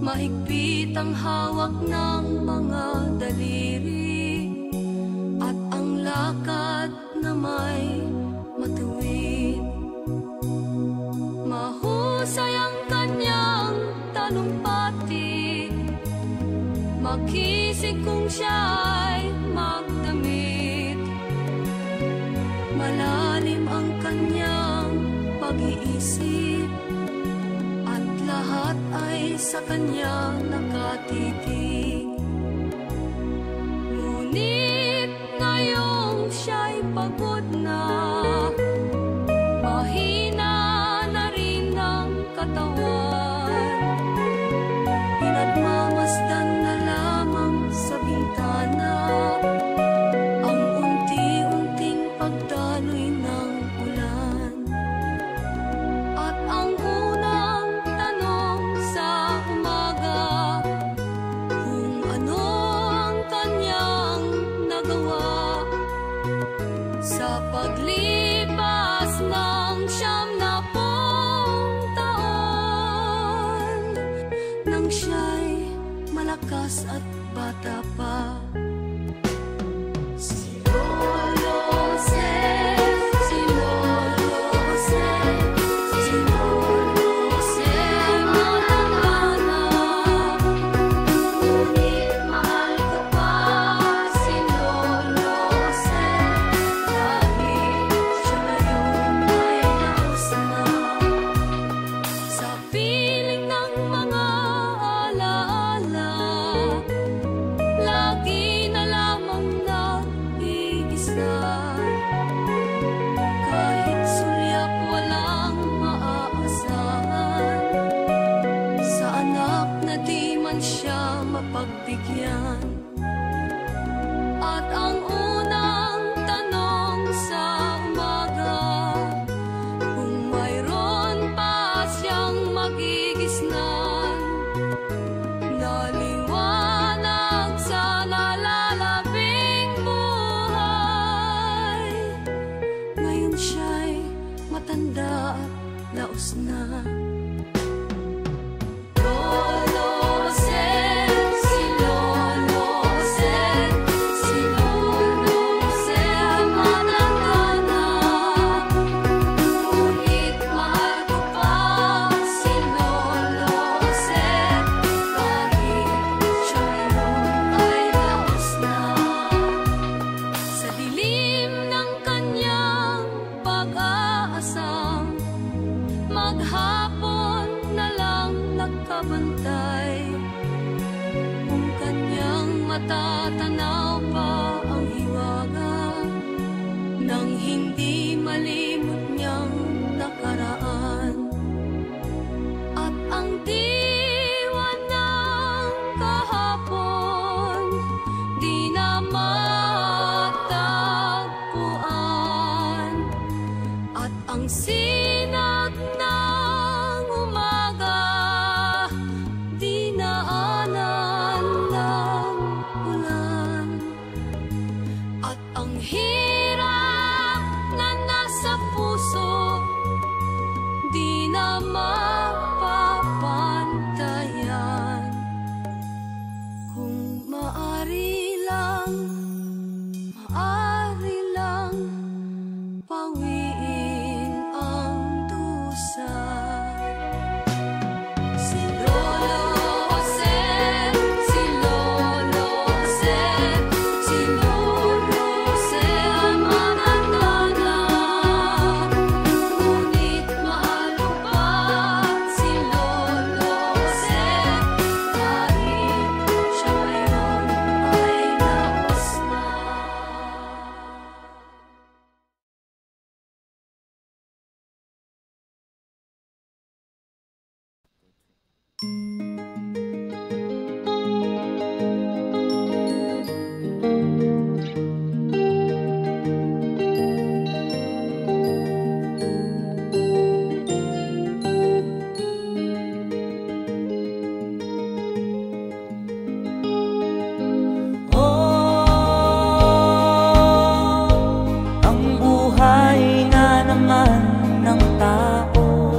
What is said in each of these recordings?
Mahigpit ang hawak ng mga daliri at ang lakad na may matuwid. Mahusay ang kanyang talumpati, makisig kung siya'y magdamit. Malalim ang kanyang pag-iisip, lahat ay sa kanya nakatitig. Ngunit ngayong siya'y pagod na, mahina na rin ang katawan. malakas at bata pa. At ang unang tanong sa umaga, kung mayroon pa siyang magigisnan, naliwanag sa nalalabing buhay. Ngayon siya'y matanda at laos na. Maghapon na lang nakabantay, kung kanyang matatanaw pa ang hiwaga, nang hindi malimot niyang nakaraan. At ang diwa ng kahapon di na matagpuan, at ang sinag ng umaga dinaanan ng ulan, at ang hirap na nasa puso di na mapapantayan. Kung maari lang pawiin ang dusa. Si Lolo Jose, si Lolo Jose, si Lolo Jose ay matanda na, ngunit mahal ko pa si Lolo Jose, kahit siya ngayon ay laos na. Ang buhay nga naman ng tao,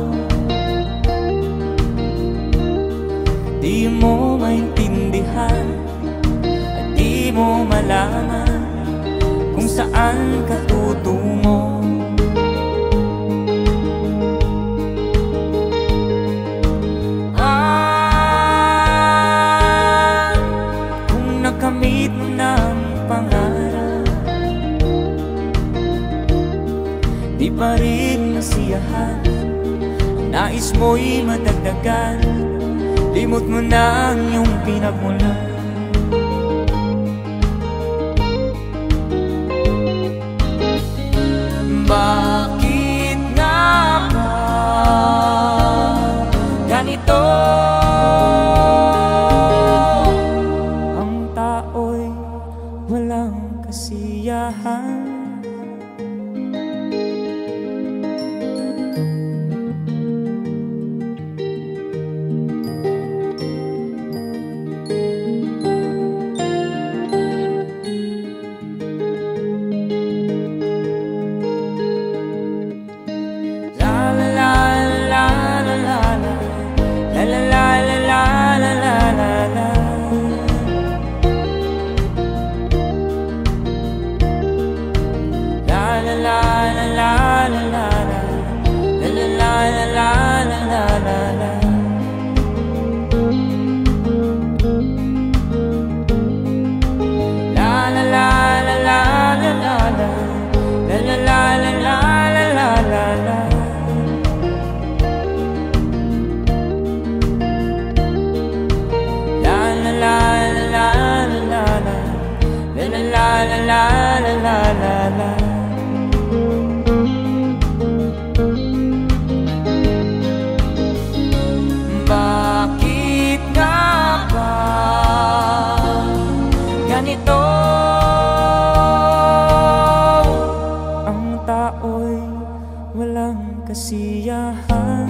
di mo maintindihan at di mo malaman kung saan ka tutungo. Kung nakamit mo ng pangarap, di pa rin masiyahan, nais mo'y madagdagan, limot mo na ang iyong pinagmulan. Bakit nga ba ganito? Ang tao'y walang kasiyahan. kasiyahan.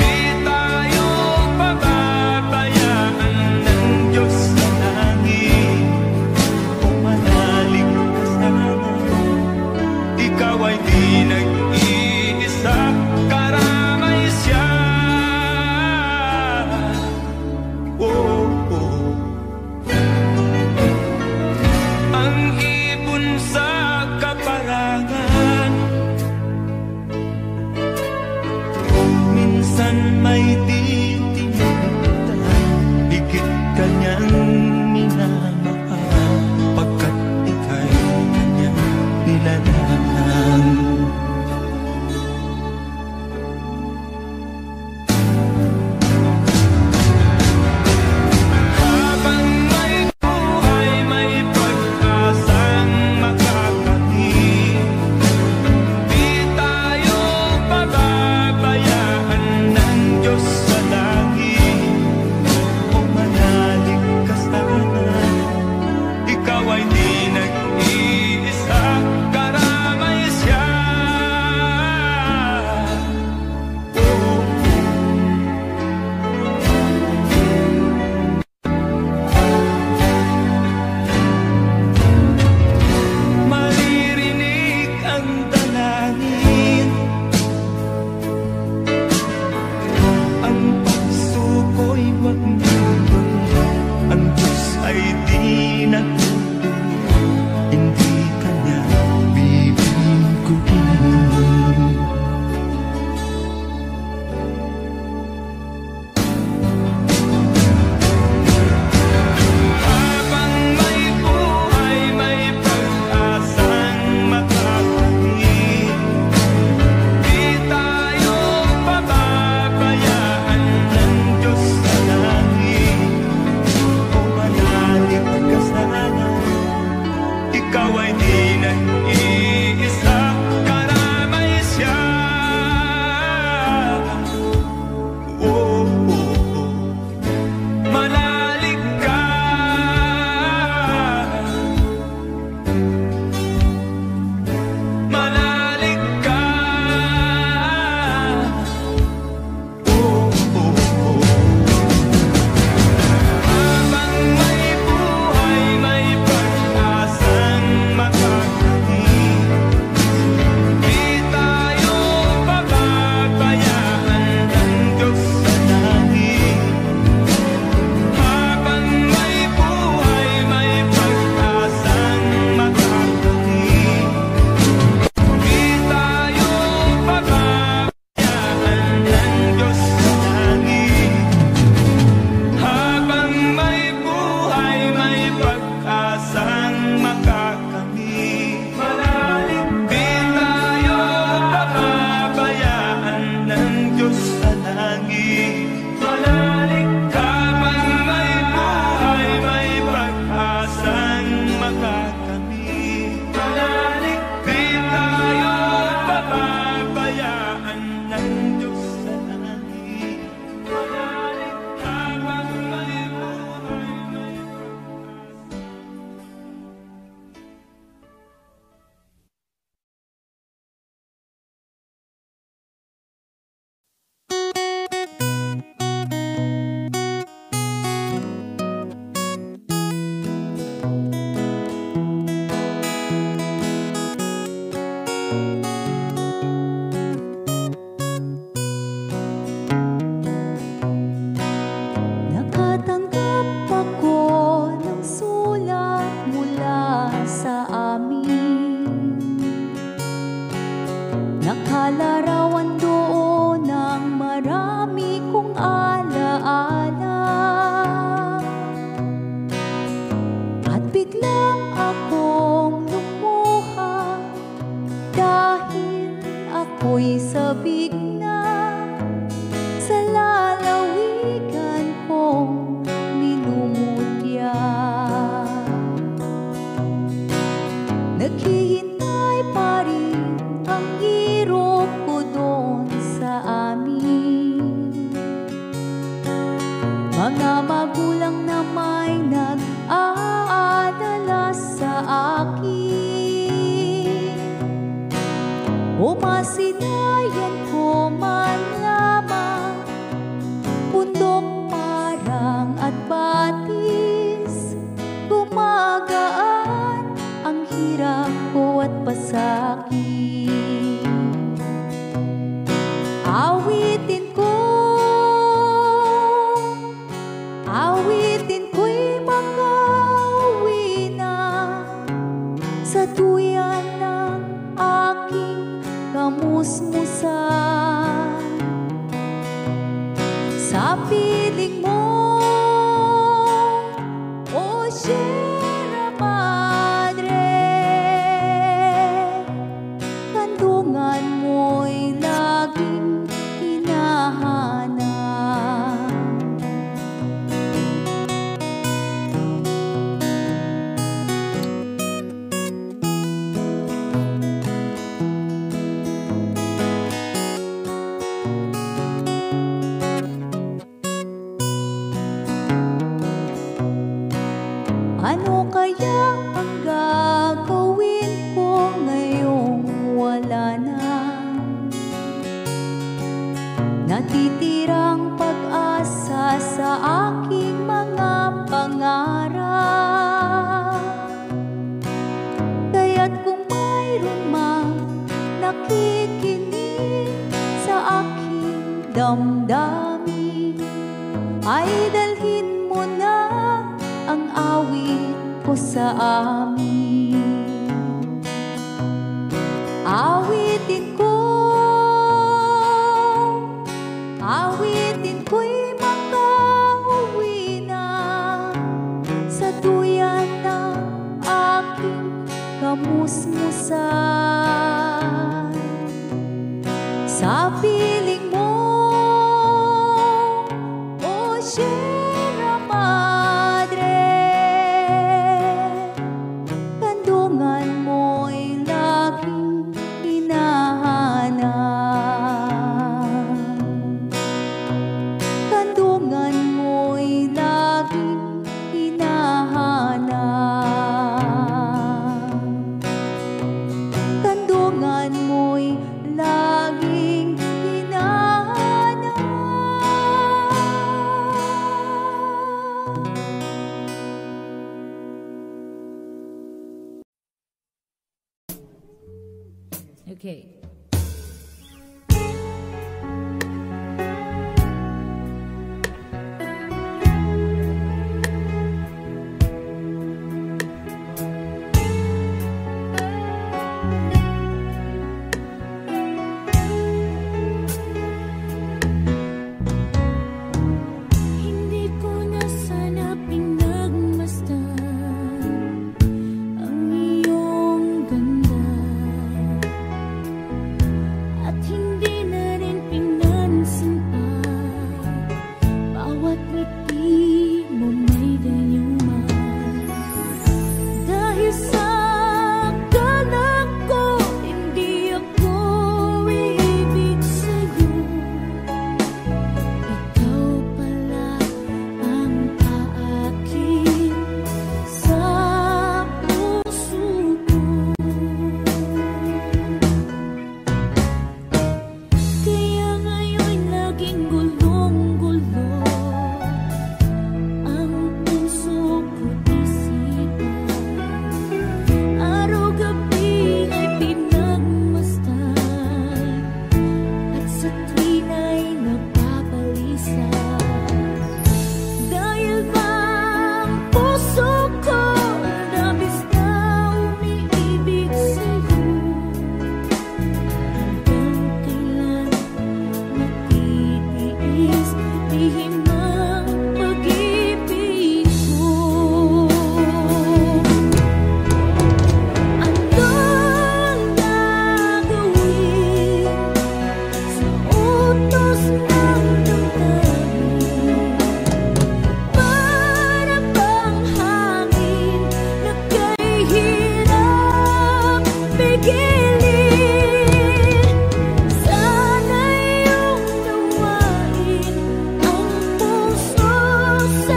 Di tayo pababayaan ng Diyos sa langit. Mga magulang na may nag-aadala sa akin, o masinayan ko man lamang bundok parang at batis, gumagaan ang hirap ko at pasakit. Awitin ko'y makauwi na sa tuyan ng aking kamusmusan. Sa piling mo, o Sierra Madre, kandungan mo'y laging hinahanap. Ano kaya ang gagawin ko ngayong wala na natitirang pag-asa sa aking mga pangarap? Kaya't kung mayroon mang nakikinig sa aking damdamin, ay dalhin mo na ang awit ko sa amin. Awitin ko'y makauwi na sa tuyan ng aking kamusmusan. Sa piling mo, o Sierra Madre, kandungan mo'y laging hinahanap. Kandungan mo'y laging hinahanap. Kandungan mo'y laging hinahanap. Okay. Hindi ko na sana pinagmasdan ang iyong ganda.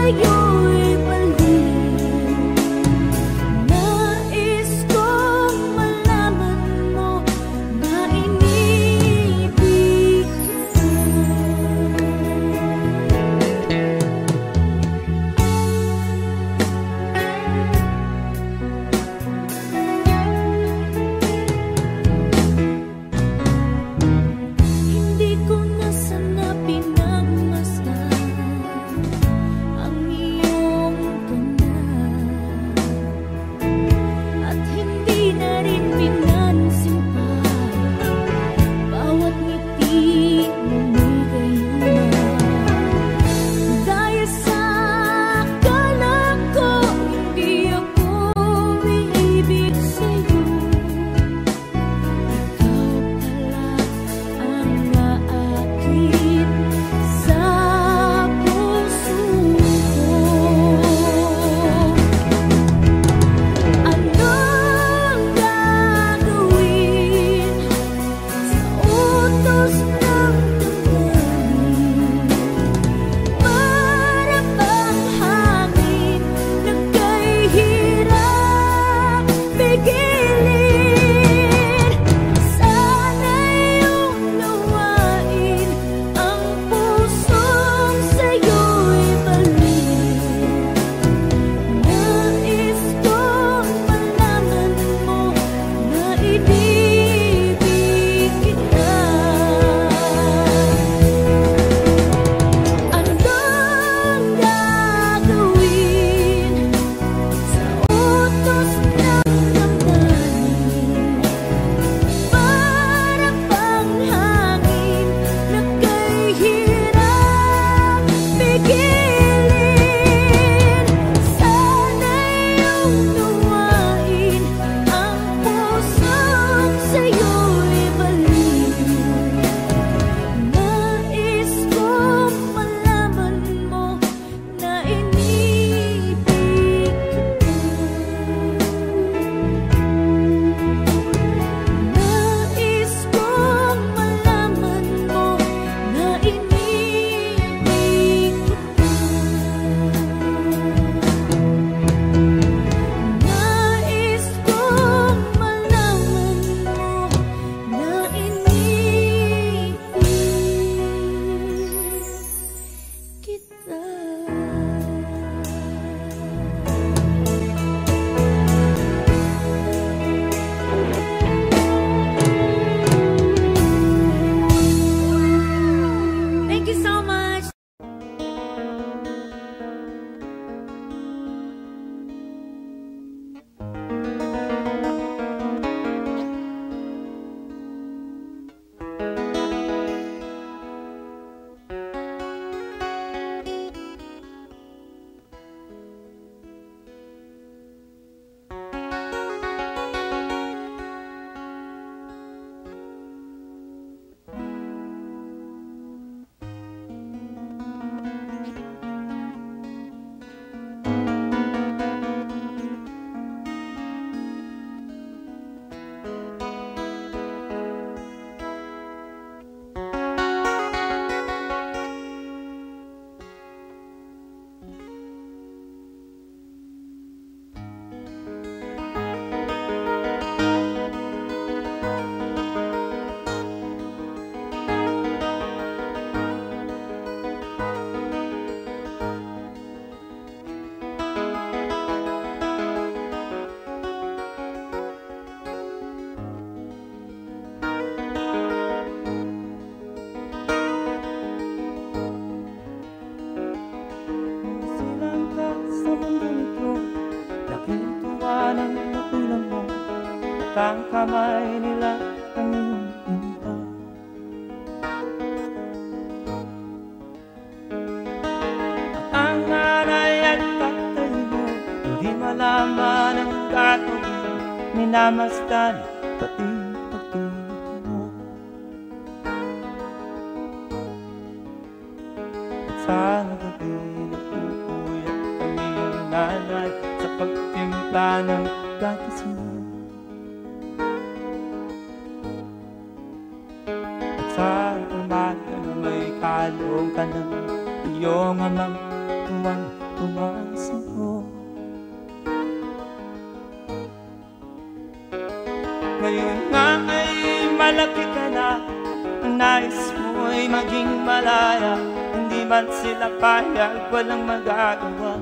sa'yo'y balik. Nais kong malaman mo na inibig kita. Hindi ko na sana pinagmasdan ang iyong ganda, at hindi na rin pinansin pa bawat ngiti mo may gayuma. Dahil sa akala ko hindi ako umiibig sa'yo, ikaw pala ang naakit sa puso ko. Anong gagawin sa utos ng damdamin? Para bang hangin nagkahirap pigilin? Sana'y unawain ang pusong sa'yo'y balik. Nais kong malaman mo na inibig kita. Anong gagawin sa utos ng damdamin? Para bang hangin nagkahirap pigilin? Sana'y unawain ang pusong sa'yo'y balik. Nais kong malaman mo na inibig kita. Nais kong malaman mo na inibig kita. Nais kong malaman mo na inibig kita. Thank you so much. Silang ka sa mundong ito, laking tuwa ng magulang mo, at ang kamay nila ang iyong inta. At ang nanay at tatay mo, hindi malaman ang gagawin, minamasdan pati pagtulog mo. At sa gabi napupuyat ang iyong nanay sa pagtimpla ng gatas mo. At sa umaga na may kalong ka ng iyong amang tuwang pumasan mo. Ngayon nga ay malaki ka na, ang nais mo'y maging malaya. Hindi man sila payag, walang magagawa.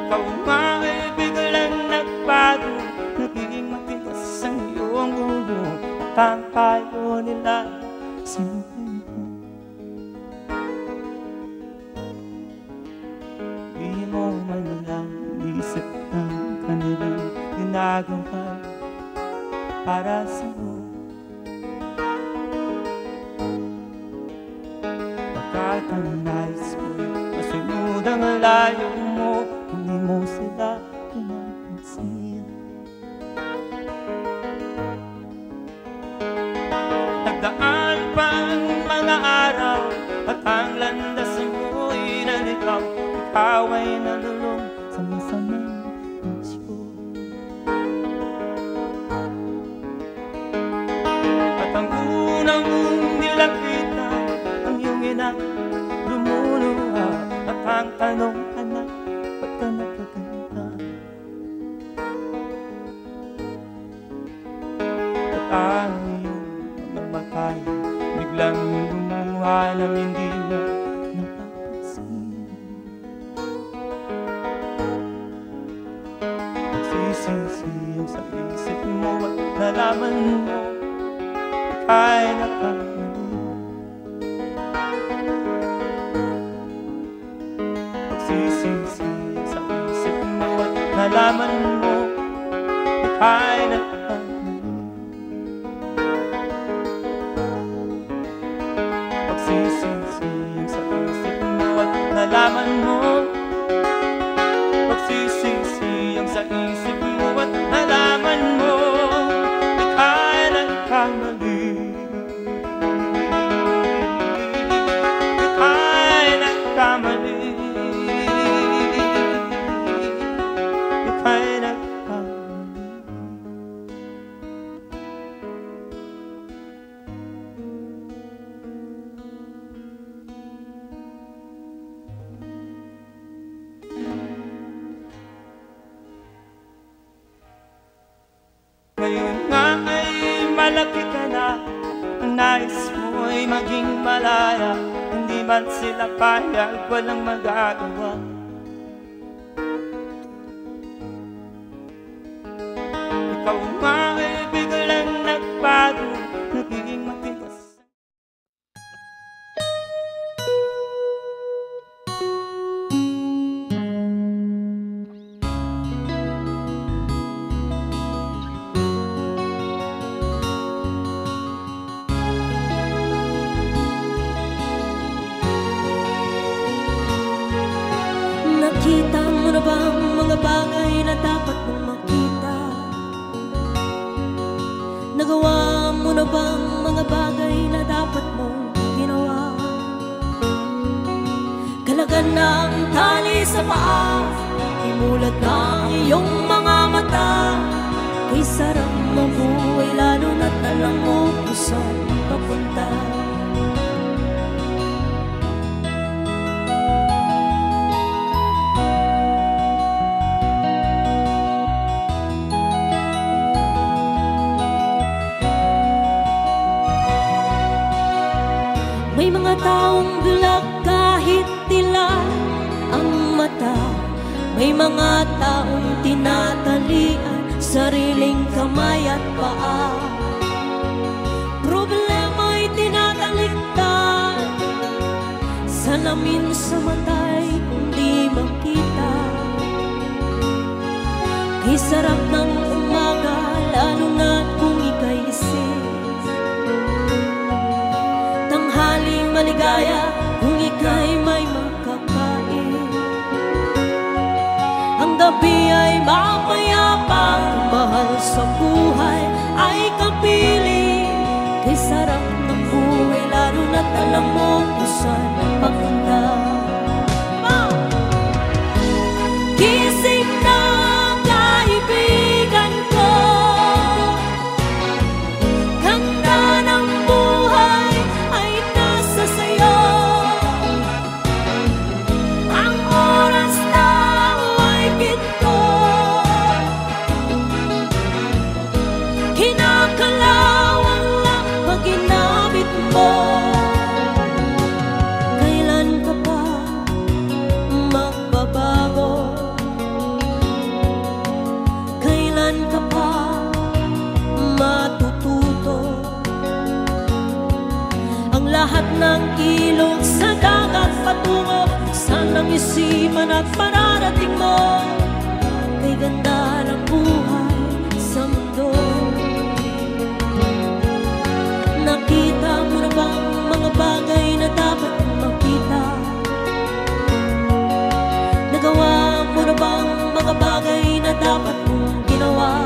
Ikaw nga ay biglang nagbago, naging matigas ang iyong ulo, at ang payo nila sinuhin mo. Di mo man lang isip ng kanilang ginagawa para sa'yo. Pagkat ang nais mo'y masunod ang layo mo, hindi mo sila pinapansin. Nagdaan pa ang mga araw at ang landas mo'y nalikaw. Ikaw ay nalulong sa masamang puso. At ang unang mong nilapitan, ang iyong ina lumuluha. At ang tanong, anak, ba't ka napaganda? At ang iyong mga matay biglang lumuha nang hindi mo napapansin. Nagsisisi sa isip mo at nalaman mo ika'y nakamali. Nagsisisi sa isip mo at nalaman mo ika'y nakamali. Nagsisisi sa isip mo at nalaman mo. Pagsisisi ang sa isip mo at nalaman mo ika'y nagkamali. Ika'y nagkamali. Ika'y nagkamali. Ngayon nga ay malaki ka na, ang nais mo'y maging malaya. Hindi man sila payag, walang magagawa. Ikaw nga ay biglang nagbago, naging matigas. Nakita mo na ba ang mga bagay na dapat mong makita? Nagawa mo na ba ang mga bagay na dapat mong ginawa? Kalagan na ang tali sa paa, imulat na ang iyong mga mata. Kay sarap mabuhay lalo na't alam mo kung saan papunta. May mga taong bulag kahit tila ang mata. May mga taong tinatalian sariling kamay at paa. Problema'y tinatalikdan, salamin sa mata'y hindi makita. Kay sarap ng umaga lalo na't kung ika'y gising. Tanghaling maligaya kung ika'y may makakain. Ang gabi ay mapayapang, mahal sa buhay ay kapiling. Kay sarap ng buhay lalo na't alam mo kung saan papunta. Gising na kaibigan ko, ganda ng buhay ay nasa sayo. lahat ng ilog sa dagat patungo saan ang isipan at mararating mo. Kay ganda ng buhay sa mundo. Nakita mo na bang mga bagay na dapat makita? Nagawa mo na bang mga bagay na dapat mong ginawa?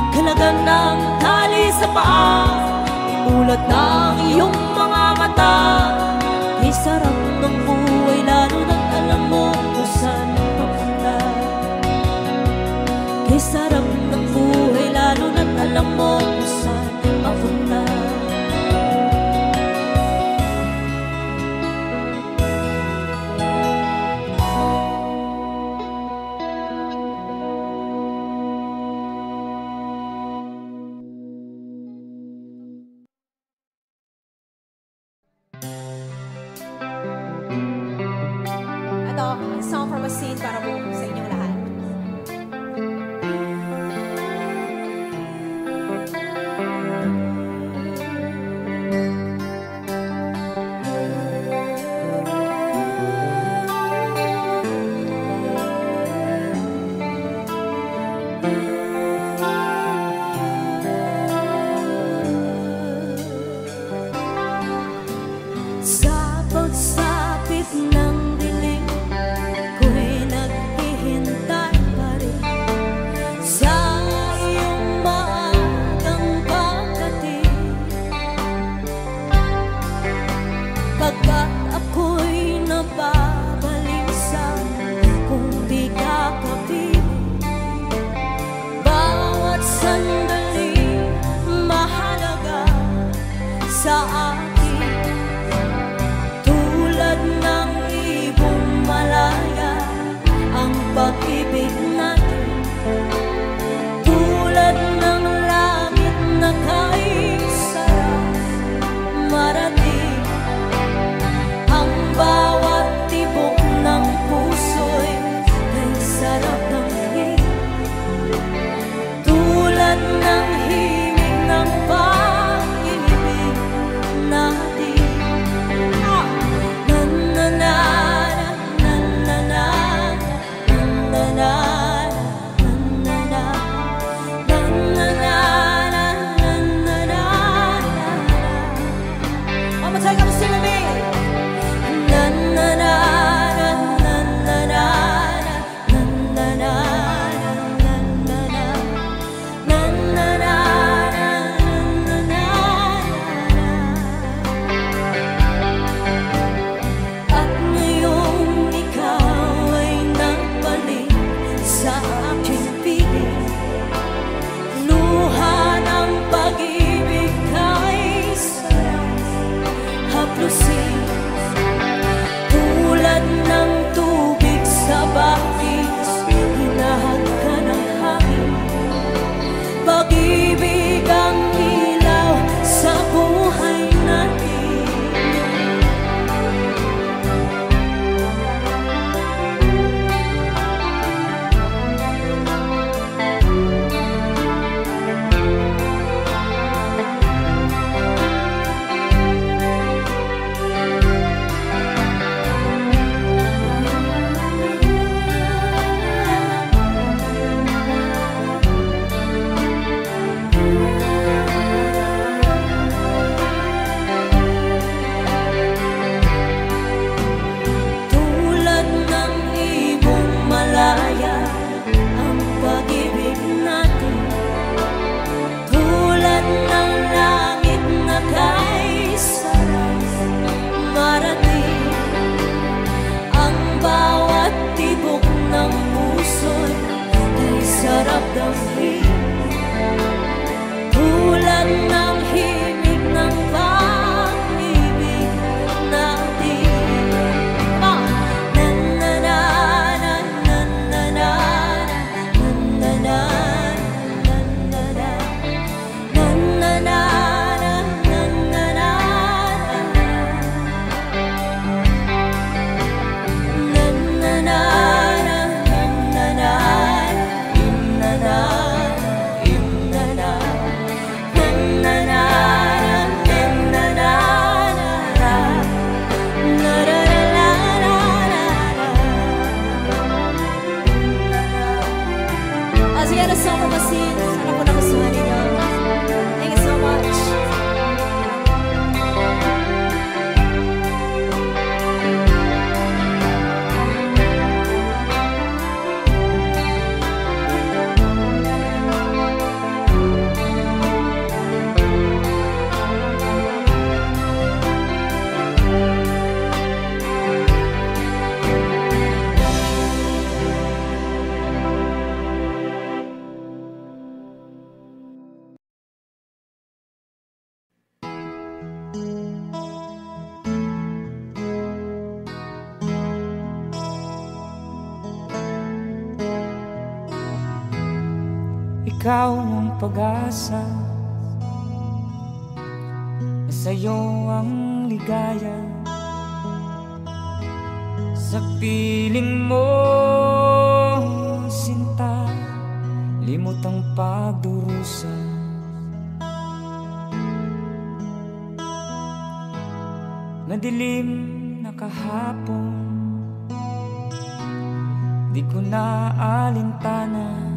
Kalagan ng tali sa paa, imulat ng iyong mga mata. Kay sarap ng buhay lalo na't alam mo kung saan papunta. Kay sarap ng buhay lalo na't alam mo kung saan papunta. Ito, a song from a scene para po sa inyong lahat. Sa pagsapit ng dilim, ko'y naghihintay pa rin sa iyong maagang pagdating. Pagkat ako'y nababalisa kung di ka kapiling. Bawat sandali mahalaga sa akin. Tulad ng ibong malaya ang pag-ibig natin. Tulad ng langit na kay sarap marating. Ang bawat tibok ng puso'y kay sarap ng himig. Tulad ng himig ng pag-ibig na ikaw ang pag-asa, na sa'yo ang ligaya. Sa piling mo, sinta, limot ang pagdurusa. Madilim na kahapon, di ko na alintana,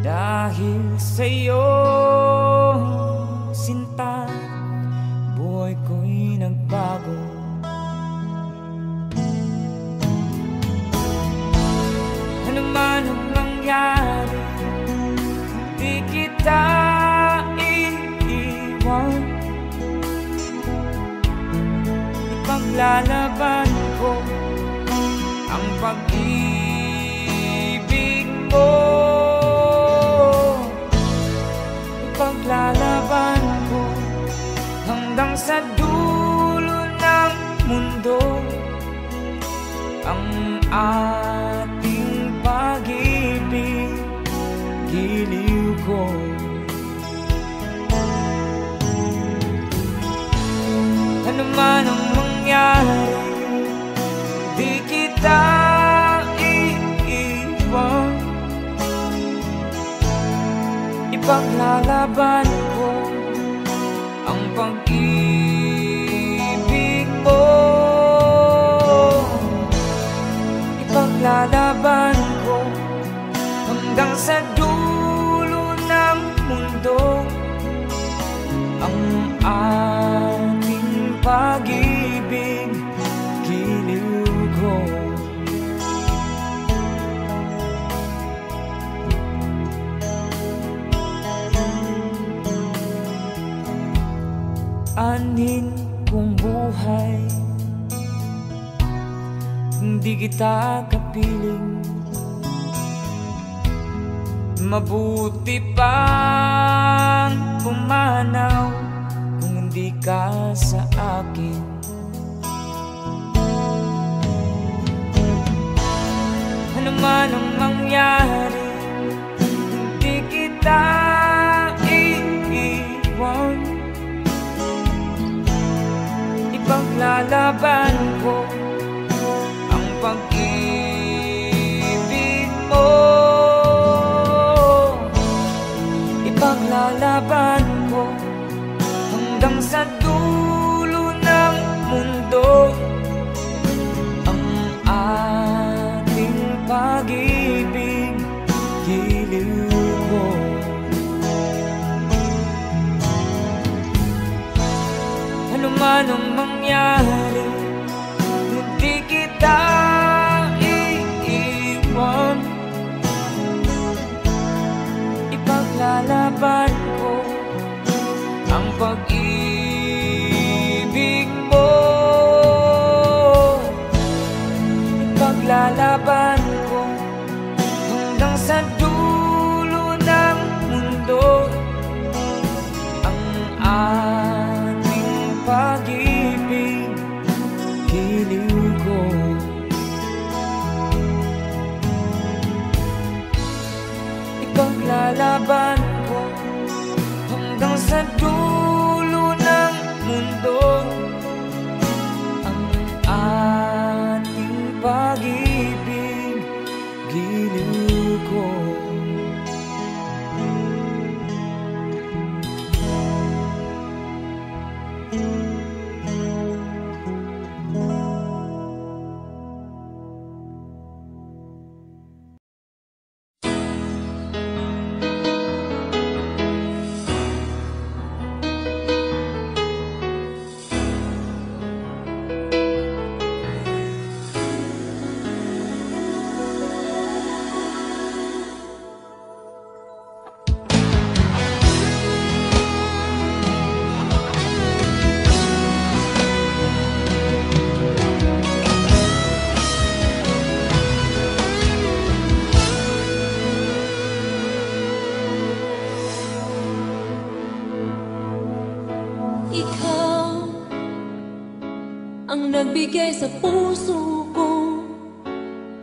dahil sa'yo, sinta, buhay ko'y nagbago. Ano man ang mangyari, di kita iiwan. Ipaglalaban ko ang pag-ibig mo. Ipaglalaban ko hanggang sa dulo ng mundo ang ating pag-ibig, giliw ko. Ano man ang mangyari, di kita iiwan. Ipaglalaban ko ang pag-ibig mo. Ipaglalaban ko hanggang sa dulo ng mundo ang ating pag-ibig, giliw ko. Anin kong buhay, hindi kita kapiling. Mabuti pang pumanaw kung hindi ka sa akin. Ano man ang mangyari, hindi kita iiwan. Ipaglalaban ko ang pag-ibig mo. Ipaglalaban ko hanggang sa dulo ng mundo ang ating pag-ibig, giliw ko. Ano man ang mangyari, hindi kita iiwan. Ipaglalaban ko ang pag-ibig mo. Ipaglalaban ko hanggang sa dulo ng mundo ang ating pag-ibig, giliw ko. Ipaglalaban ko hanggang sa dulo ng mundo ang ating pag-ibig, giliw ko. ang nagbigay sa puso ko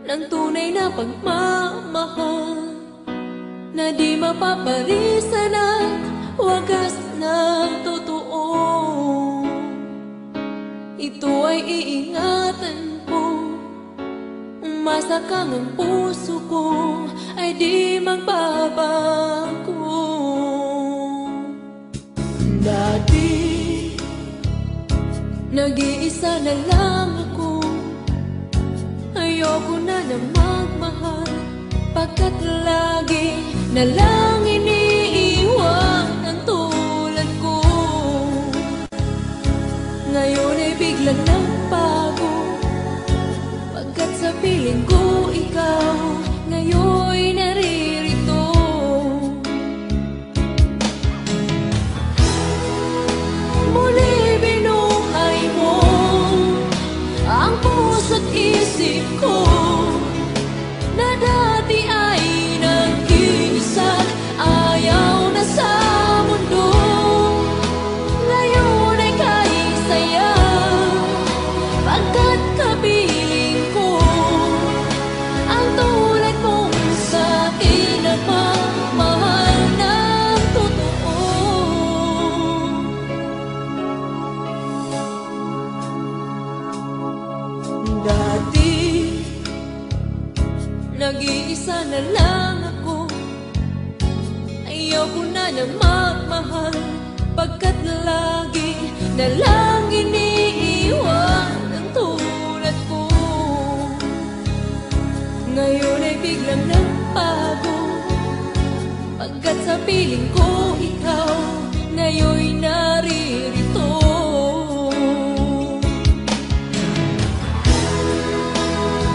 ng tunay na pagmamahal. na di mapaparisan at wagas ng totoo. Ito ay iingatan ko, umasa kang ang puso ko ay di magbabago. Dati, nag-iisa na lang ako, ayoko na magmahal, pagkat lagi na lang iniiwan ang tulad ko. Ngayon ay biglang nagbago, pagkat sa piling ko ikaw ngayon'y naririto. Muli binuhay mo ang puso't isip ko, na dati ay nag-iisa, ayaw na sa mundo. Ngayon ay kahit saya, pagkat kapiling ko ang tulad mong sa'kin na pagmahal ng totoo. Dati, nag-iisa na lang ako, ayaw ko na magmahal, pagkat lagi na lang iniiwan ang tulad ko. Ngayon ay biglang nagbago, pagkat sa piling ko ikaw ngayon'y naririto.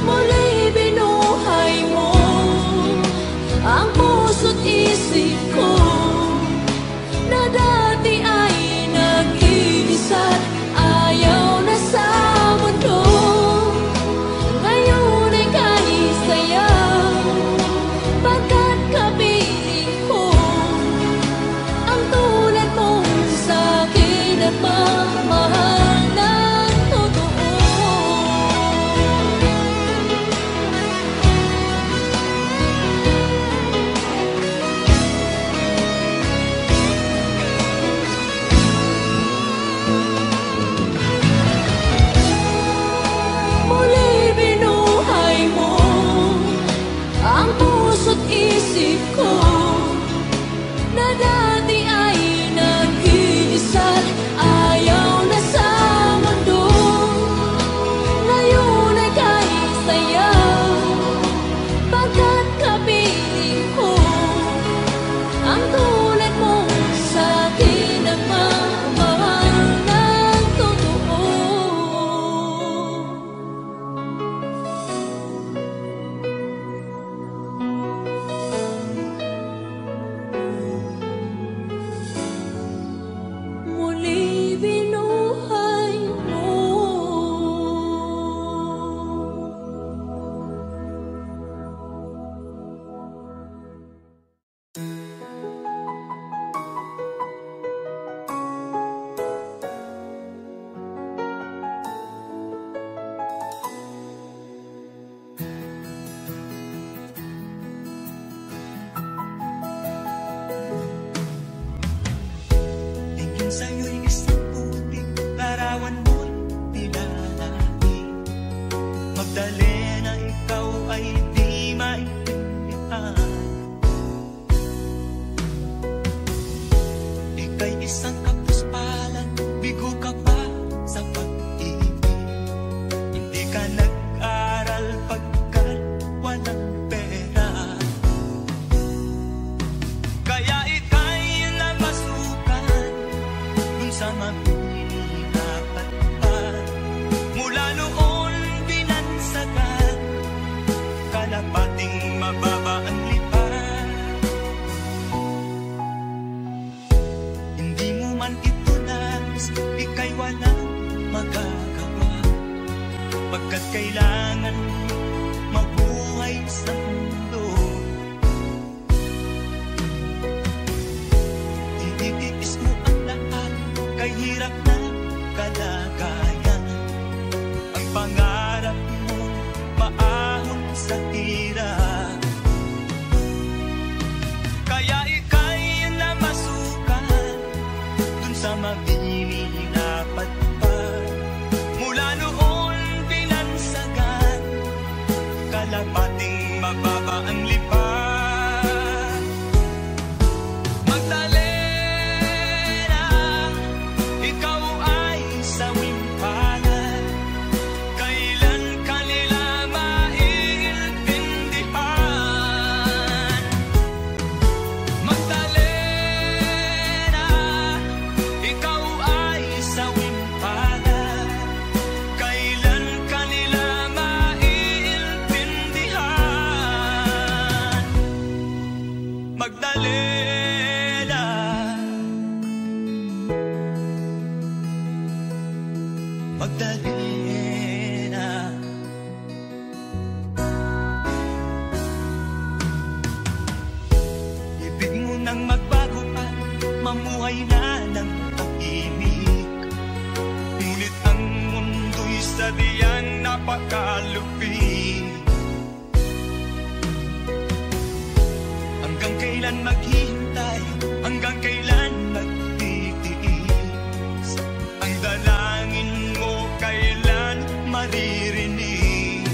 Muli binuhay mo ang puso't isip ko, na dati ay nag-iisa, ayaw na sa mundo. Ngayon ay kahit saya, pagkat kapiling ko ang tulad mong sa'kin at pagmahal ng totoo. Muli binuhay mo ang puso't isip ko, na dati ay nag-iisa, ayaw na sa mundo. Ngayon ay kahit saya, pagkat kapiling ko ang tulad mong sa'kin na pagmahal ng totoo. Muli binuhay mo. Tingin sa'yo'y isang puting larawan mo'y nilalaki, magdali na ikaw ay di maintindihan. Ika'y isang kapuspalan, bigo ka pa sa pag-ibig. Hindi ka nag-aral pagkat walang pera, kaya ika'y napasukan dun sa mahihirapan pa. Mula noon binansagan, kalapating mababa ang lipan. Hindi mo man ito nais, ika'y walang magagawa, pagkat kailangan mo mabuhay sa mundo. Tinitiis mo ang lahat, kay hirap na kalagayan. Ang pangarap mo maahon sa hirap. mabini napadpad. Mula noon binansagan, kalapating mababa ang lipad. Magdalena, ikaw ay sawimpalan, kailan kanila maiintindihan. Magdalena, ikaw ay sawimpalan, kailan kanila maiintindihan. Magdalena, Magdalena. Ibig mo nang magbago pa, mamuhay na ng tahimik. Ngunit ang mundo'y sadyang napakalupit. Hanggang kailan maghihintay, hanggang kailan magtitiis, ang dalangin mo kailan maririnig.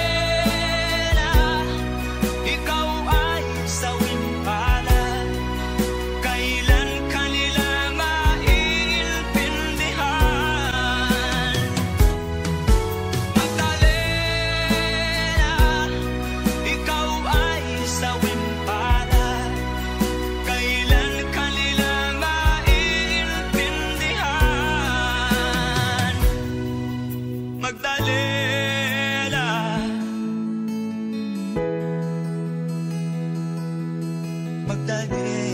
Magdalena, ikaw ay sawimpalan, kailan kanila maiintindihan. Magdalena, ikaw ay sawimpalan, kailan kanila maiintindihan. Magdalena, Magdalena.